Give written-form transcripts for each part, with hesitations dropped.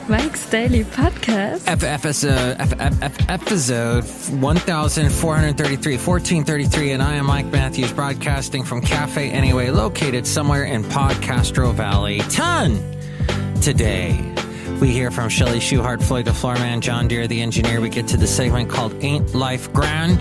Mike's Daily Podcast. Episode 1433, and I am Mike Matthews, broadcasting from Cafe Anyway, located somewhere in Podcastro Valley. Today, we hear from Chely Shoehart, Floyd the Floorman, John Deere the engineer. We get to the segment called Ain't Life Grand?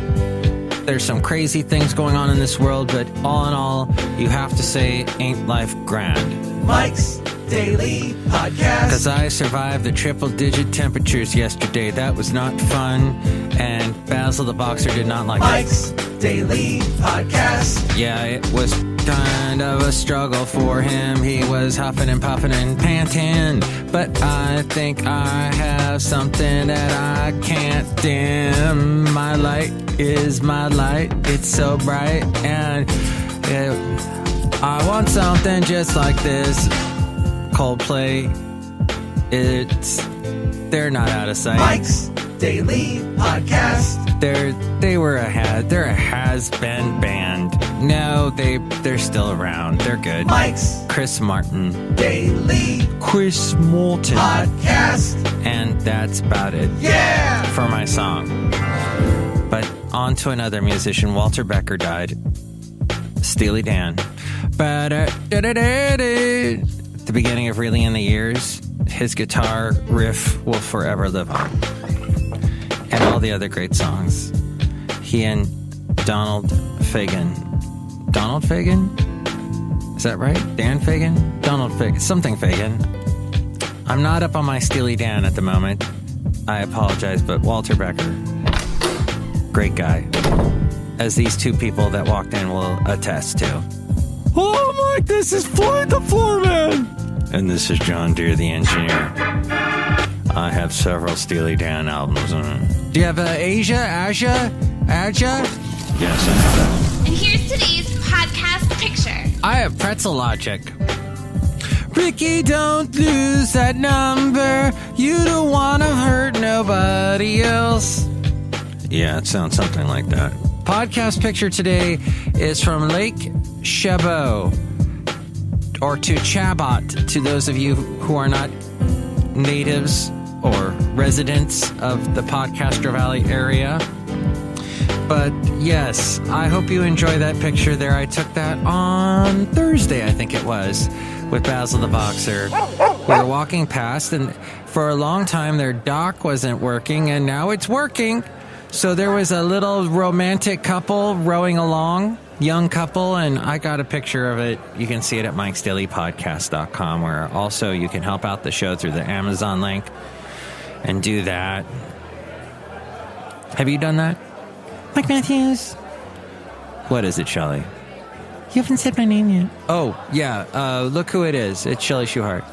There's some crazy things going on in this world, but all in all, you have to say, ain't life grand? Mike's Daily Podcast. Because I survived the triple-digit temperatures yesterday. That was not fun, and Basil the Boxer did not like Mike's Daily Podcast. Yeah, it was kind of a struggle for him. He was huffing and puffing and panting, but I think I have something that I can't dim. My light is my light. It's so bright, and I want something just like this. Coldplay, they're not out of sight. Mike's Daily Podcast. They're a has-been band. No, they're still around. They're good. Mike's Chris Martin. Daily Chris Martin. Podcast. And that's about it. Yeah! For my song. But on to another musician. Walter Becker died. Steely Dan. At the beginning of Really in the Years, his guitar riff will forever live on. And all the other great songs. He and Donald Fagen. Donald Fagen? Is that right? Dan Fagen? Donald Fagen. Something Fagen. I'm not up on my Steely Dan at the moment. I apologize, but Walter Becker, great guy. As these two people that walked in will attest to. Oh, Mike, this is Floyd the Floorman. And this is John Deere the engineer. I have several Steely Dan albums. Do you have Asia? Yes, I have that. And here's today's podcast picture. I have Pretzel Logic. Ricky, don't lose that number. You don't want to hurt nobody else. Yeah, it sounds something like that. Podcast picture today is from Lake Chabot, or to Chabot, to those of you who are not natives or residents of the Podcastro Valley area. But yes, I hope you enjoy that picture there. I took that on Thursday, I think it was, with Basil the Boxer. We were walking past, and for a long time their dock wasn't working, and now it's working. So there was a little romantic couple rowing along, young couple, and I got a picture of it. You can see it at MIKEs-DAILY-PODCAST.com, where also you can help out the show through the Amazon link and do that. Have you done that? Mike Matthews. What is it, Chely? You haven't said my name yet. Oh, yeah. Look who it is. It's Chely Shoehart.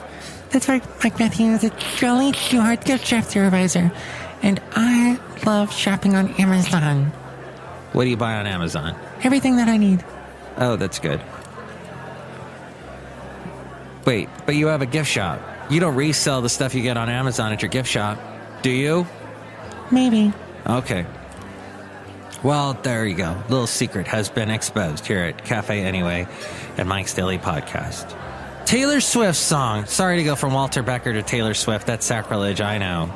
That's right, Mike Matthews. It's Chely Shoehart, gift shop supervisor. And I love shopping on Amazon. What do you buy on Amazon? Everything that I need. Oh, that's good. Wait, but you have a gift shop. You don't resell the stuff you get on Amazon at your gift shop, do you? Maybe. Okay. Well, there you go. Little secret has been exposed here at Cafe Anyway and Mike's Daily Podcast. Taylor Swift's song. Sorry to go from Walter Becker to Taylor Swift. That's sacrilege, I know.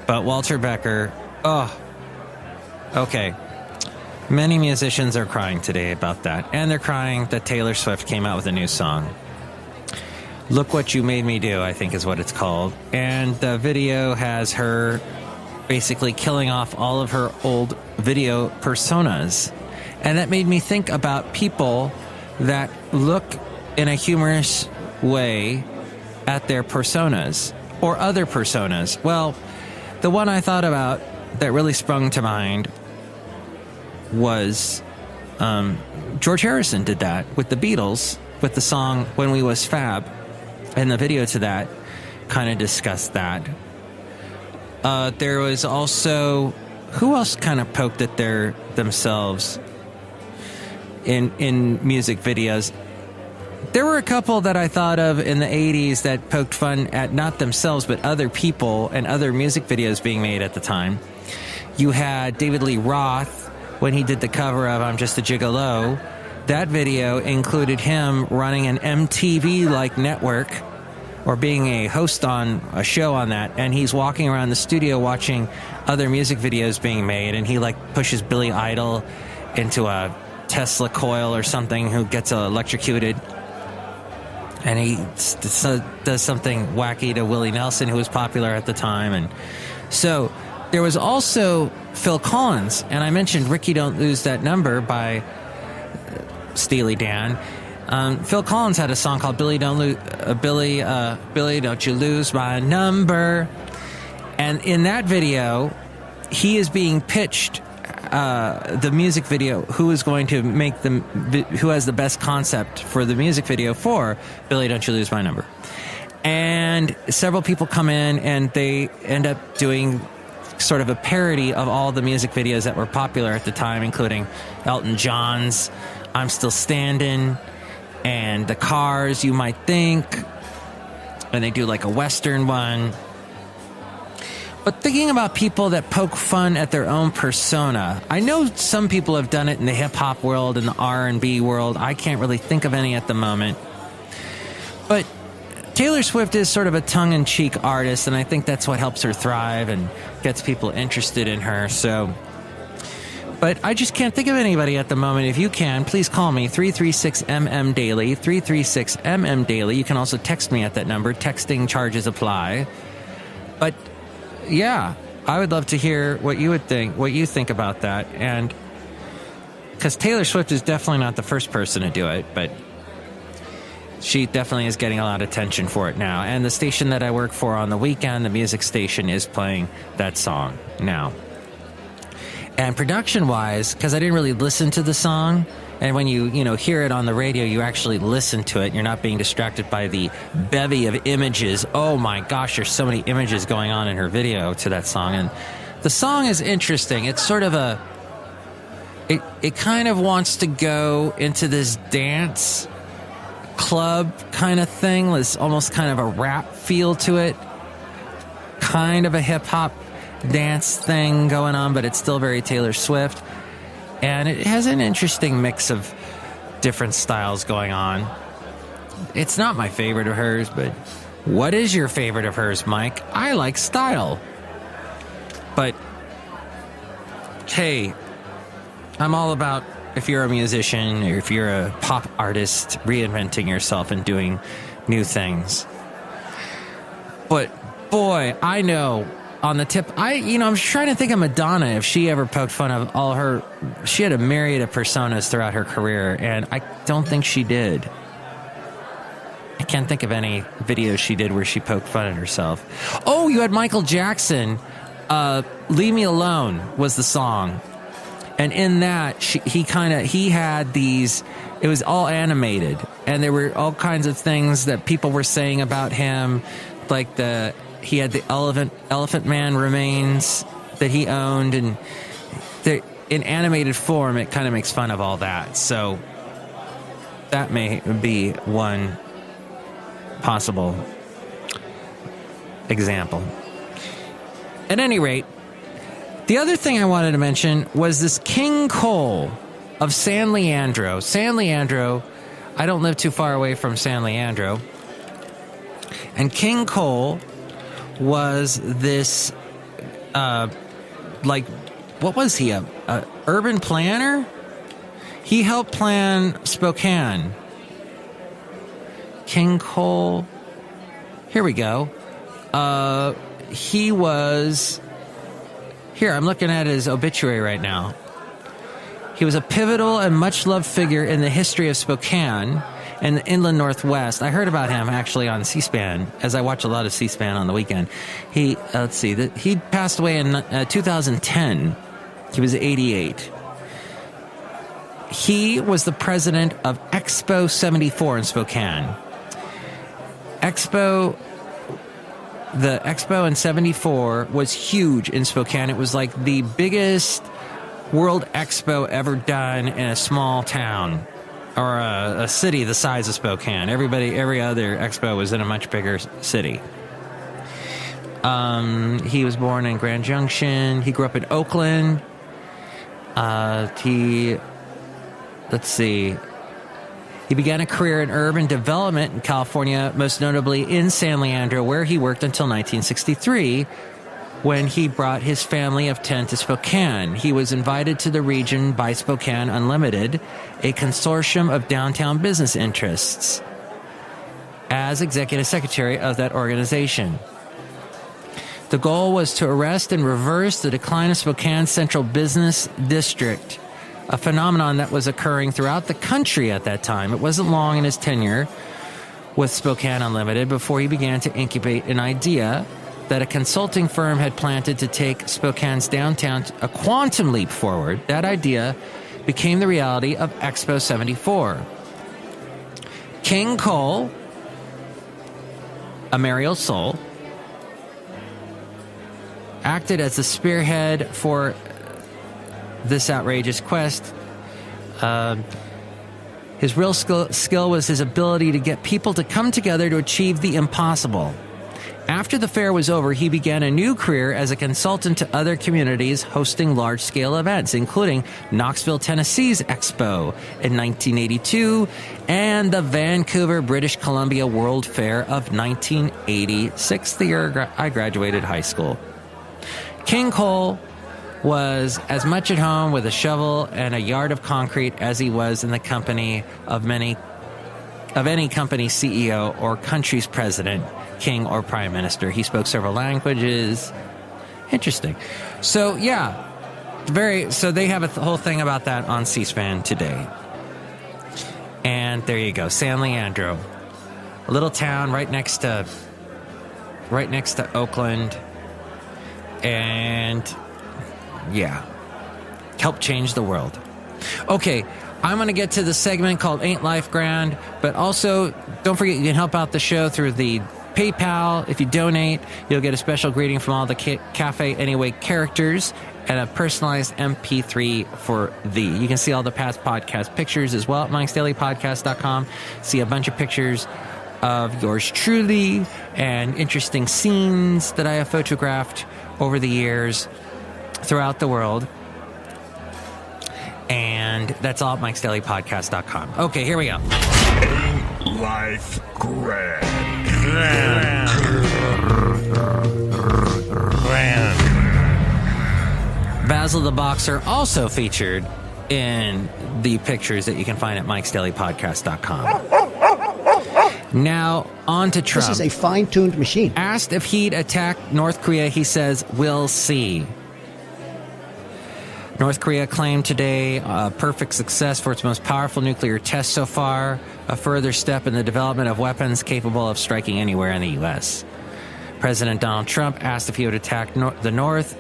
But Walter Becker, okay. Many musicians are crying today about that. And they're crying that Taylor Swift came out with a new song. Look What You Made Me Do, I think is what it's called. And the video has her basically killing off all of her old video personas. And that made me think about people that look in a humorous way at their personas or other personas. Well, the one I thought about that really sprung to mind was George Harrison did that with the Beatles, with the song When We Was Fab. And the video to that kind of discussed that. There was also, who else kind of poked at themselves in music videos? There were a couple that I thought of in the 80s that poked fun at not themselves, but other people and other music videos being made at the time. You had David Lee Roth, when he did the cover of I'm Just a Gigolo, that video included him running an MTV-like network or being a host on a show on that, and he's walking around the studio watching other music videos being made, and he like pushes Billy Idol into a Tesla coil or something who gets electrocuted, and he does something wacky to Willie Nelson, who was popular at the time. And so there was also Phil Collins, and I mentioned Ricky Don't Lose That Number by Steely Dan. Phil Collins had a song called Billy Don't You Lose My Number, and in that video he is being pitched the music video, who is going to make who has the best concept for the music video for Billy Don't You Lose My Number. And several people come in and they end up doing sort of a parody of all the music videos that were popular at the time, including Elton John's I'm Still Standing and The Cars, You Might Think, and they do like a Western one. But thinking about people that poke fun at their own persona, I know some people have done it in the hip-hop world and the R&B world. I can't really think of any at the moment. But Taylor Swift is sort of a tongue-in-cheek artist, and I think that's what helps her thrive and gets people interested in her. But I just can't think of anybody at the moment. If you can, please call me, 336-MM-DAILY, 336-MM-DAILY. You can also text me at that number. Texting charges apply. But yeah, I would love to hear what you think about that. And because Taylor Swift is definitely not the first person to do it, but she definitely is getting a lot of attention for it now. And the station that I work for on the weekend, the music station, is playing that song now. And production-wise, because I didn't really listen to the song, and when you hear it on the radio, you actually listen to it. You're not being distracted by the bevy of images. Oh my gosh, there's so many images going on in her video to that song. And the song is interesting. It's sort of it kind of wants to go into this dance club kind of thing. There's almost kind of a rap feel to it. Kind of a hip-hop dance thing going on, but it's still very Taylor Swift. And it has an interesting mix of different styles going on. It's not my favorite of hers, but what is your favorite of hers, Mike? I like style. But, hey, I'm all about if you're a musician or if you're a pop artist, reinventing yourself and doing new things. But, boy, I know on the tip, I'm trying to think of Madonna, if she ever poked fun of all her, she had a myriad of personas throughout her career, and I don't think she did. I can't think of any videos she did where she poked fun at herself. Oh, you had Michael Jackson, Leave Me Alone was the song. And in that, he had these, it was all animated, and there were all kinds of things that people were saying about him, like he had the elephant man remains that he owned, and in animated form, it kind of makes fun of all that. So that may be one possible example. At any rate, the other thing I wanted to mention was this King Cole of San Leandro. San Leandro, I don't live too far away from San Leandro. And King Cole was this, what was he, a urban planner? He helped plan Spokane. King Cole, here we go. He was, here, I'm looking at his obituary right now. He was a pivotal and much-loved figure in the history of Spokane and the inland Northwest. I heard about him actually on C-SPAN, as I watch a lot of C-SPAN on the weekend. He passed away in 2010. He was 88. He was the president of Expo 74 in Spokane. The Expo in 74 was huge in Spokane. It was like the biggest World Expo ever done in a small town or a city the size of Spokane. Every other expo was in a much bigger city. He was born in Grand Junction. He grew up in Oakland. He began a career in urban development in California, most notably in San Leandro, where he worked until 1963, when he brought his family of 10 to Spokane. He was invited to the region by Spokane Unlimited, a consortium of downtown business interests, as executive secretary of that organization. The goal was to arrest and reverse the decline of Spokane's central business district, a phenomenon that was occurring throughout the country at that time. It wasn't long in his tenure with Spokane Unlimited before he began to incubate an idea that a consulting firm had planted to take Spokane's downtown a quantum leap forward. That idea became the reality of Expo 74. King Cole, a Mariel soul, acted as the spearhead for this outrageous quest. His real skill was his ability to get people to come together to achieve the impossible. After the fair was over, he began a new career as a consultant to other communities, hosting large-scale events, including Knoxville, Tennessee's Expo in 1982 and the Vancouver, British Columbia World Fair of 1986, the year I graduated high school. King Cole was as much at home with a shovel and a yard of concrete as he was in the company of any company CEO or country's president, king, or prime minister. He spoke several languages. Interesting. So, yeah, so they have a whole thing about that on C-SPAN today. And there you go, San Leandro, a little town right next to Oakland, and yeah, help change the world. Okay, I'm going to get to the segment called Ain't Life Grand, but also don't forget you can help out the show through the PayPal. If you donate, you'll get a special greeting from all the Cafe Anyway characters and a personalized MP3 for thee. You can see all the past podcast pictures as well at MIKEs-DAILY-PODCAST.com. See a bunch of pictures of yours truly and interesting scenes that I have photographed over the years throughout the world. And that's all at MIKEs-DAILY-PODCAST.com. Okay, here we go. Life Grand. Basil the Boxer also featured in the pictures that you can find at MIKEs-DAILY-PODCAST.com. Now, on to Trump. This is a fine-tuned machine. Asked if he'd attack North Korea, he says, "We'll see." North Korea claimed today a perfect success for its most powerful nuclear test so far, a further step in the development of weapons capable of striking anywhere in the U.S. President Donald Trump asked if he would attack the North,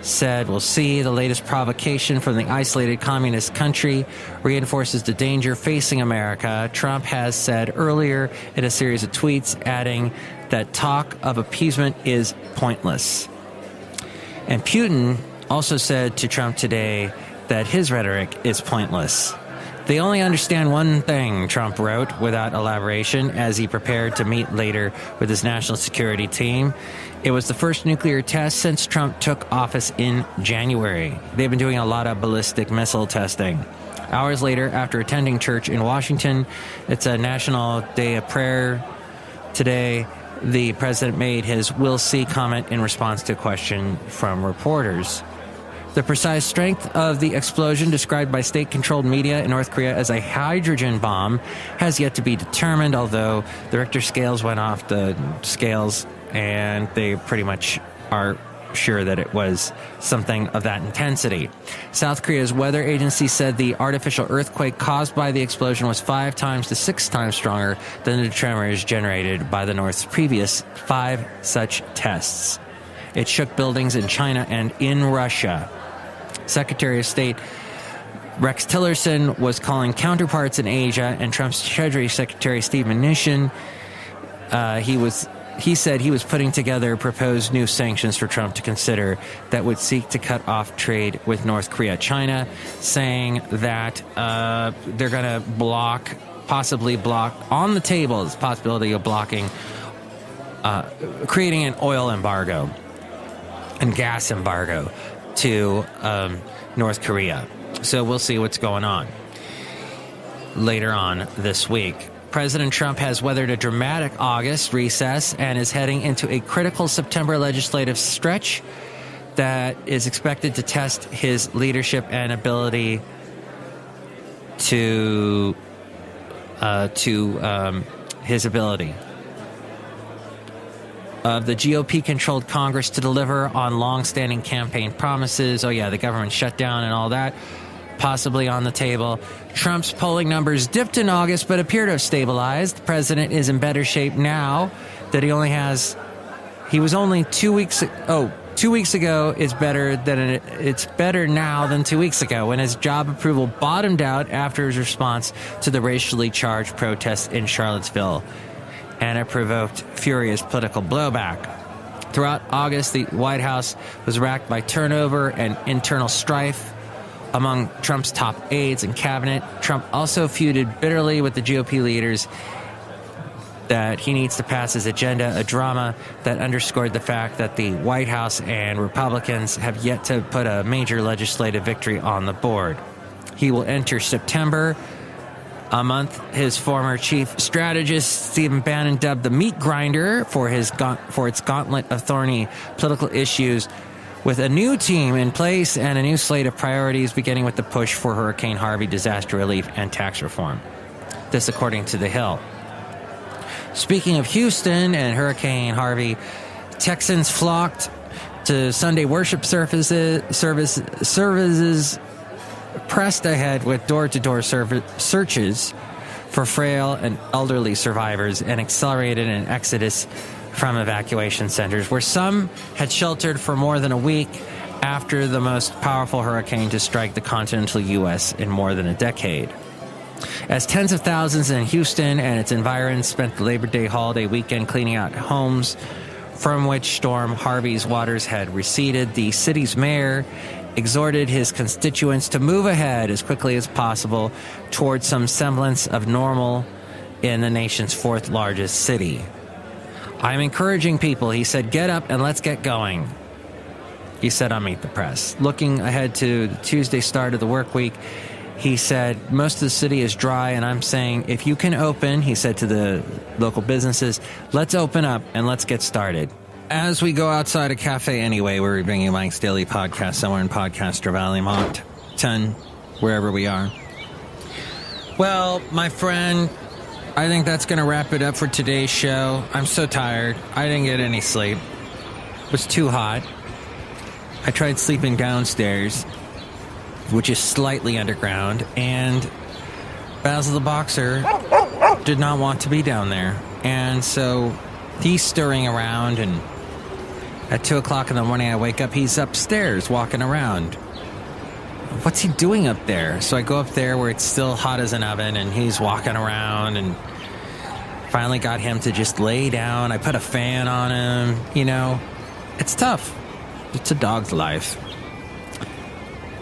said, "We'll see." The latest provocation from the isolated communist country reinforces the danger facing America. Trump has said earlier in a series of tweets, adding that talk of appeasement is pointless. And Putin also said to Trump today that his rhetoric is pointless. They only understand one thing, Trump wrote without elaboration as he prepared to meet later with his national security team. It was the first nuclear test since Trump took office in January. They've been doing a lot of ballistic missile testing. Hours later, after attending church in Washington, it's a national day of prayer today, the president made his "we'll see" comment in response to a question from reporters. The precise strength of the explosion, described by state-controlled media in North Korea as a hydrogen bomb, has yet to be determined, although the Richter scales went off the scales, and they pretty much are sure that it was something of that intensity. South Korea's weather agency said the artificial earthquake caused by the explosion was 5 times to 6 times stronger than the tremors generated by the North's previous 5 such tests. It shook buildings in China and in Russia. Secretary of State Rex Tillerson was calling counterparts in Asia, and Trump's Treasury Secretary Steve Mnuchin, he said he was putting together proposed new sanctions for Trump to consider that would seek to cut off trade with North Korea. China saying that they're going to possibly block on the table this possibility of blocking, creating an oil embargo and gas embargo to North Korea. So we'll see what's going on. later on this week. President Trump has weathered a dramatic August recess and is heading into a critical September legislative stretch that is expected to test his leadership and ability to his ability of the GOP-controlled Congress to deliver on long-standing campaign promises. Oh yeah, the government shutdown and all that, possibly on the table. Trump's polling numbers dipped in August but appear to have stabilized. The president is in better shape now that he was only 2 weeks. 2 weeks ago it's better now than 2 weeks ago, when his job approval bottomed out after his response to the racially charged protests in Charlottesville, and it provoked furious political blowback. Throughout August, the White House was racked by turnover and internal strife among Trump's top aides and cabinet. Trump also feuded bitterly with the GOP leaders that he needs to pass his agenda, a drama that underscored the fact that the White House and Republicans have yet to put a major legislative victory on the board. He will enter September, a month his former chief strategist Stephen Bannon dubbed the meat grinder for its gauntlet of thorny political issues, with a new team in place and a new slate of priorities, beginning with the push for Hurricane Harvey disaster relief and tax reform. This according to The Hill. Speaking of Houston and Hurricane Harvey, Texans flocked to Sunday worship services pressed ahead with door-to-door searches for frail and elderly survivors, and accelerated an exodus from evacuation centers, where some had sheltered for more than a week after the most powerful hurricane to strike the continental U.S. in more than a decade. As tens of thousands in Houston and its environs spent the Labor Day holiday weekend cleaning out homes from which Storm Harvey's waters had receded, the city's mayor exhorted his constituents to move ahead as quickly as possible towards some semblance of normal in the nation's fourth largest city. "I'm encouraging people," he said, "get up and let's get going," he said on Meet the Press. Looking ahead to the Tuesday start of the work week, he said, "Most of the city is dry, and I'm saying, if you can open," he said to the local businesses, "let's open up and let's get started." As we go outside a cafe anyway, we're bringing Mike's Daily Podcast somewhere in Podcaster Valley, Mont 10, wherever we are. Well, my friend, I think that's going to wrap it up for today's show. I'm so tired. I didn't get any sleep. It was too hot. I tried sleeping downstairs, which is slightly underground, and Basil the Boxer did not want to be down there. And so he's stirring around, and at 2 o'clock in the morning I wake up, he's upstairs walking around. What's he doing up there? So I go up there where it's still hot as an oven, and he's walking around, and finally got him to just lay down. I put a fan on him. You know, it's tough. It's a dog's life.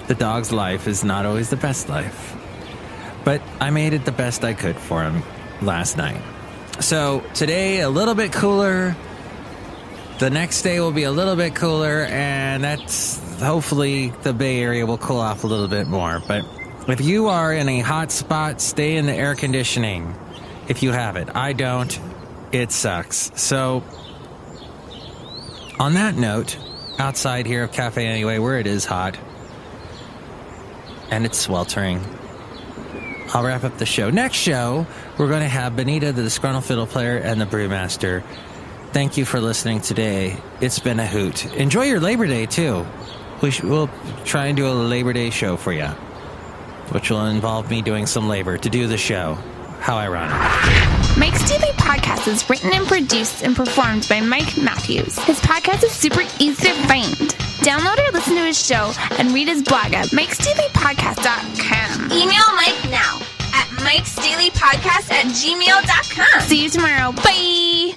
The dog's life is not always the best life. But I made it the best I could for him last night. So today, a little bit cooler. The next day will be a little bit cooler, and that's hopefully the Bay Area will cool off a little bit more. But if you are in a hot spot, stay in the air conditioning if you have it. I don't. It sucks. So on that note, outside here of Cafe Anyway, where it is hot and it's sweltering, I'll wrap up the show. Next show, we're going to have Benita, the Disgruntled Fiddle Player, and the Brewmaster. Thank you for listening today. It's been a hoot. Enjoy your Labor Day, too. We'll try and do a Labor Day show for you, which will involve me doing some labor to do the show. How ironic. Mike's Daily Podcast is written and produced and performed by Mike Matthews. His podcast is super easy to find. Download or listen to his show and read his blog at MIKEs-DAILY-PODCAST.com. Email Mike now at MIKEs-DAILY-PODCAST@gmail.com. See you tomorrow. Bye!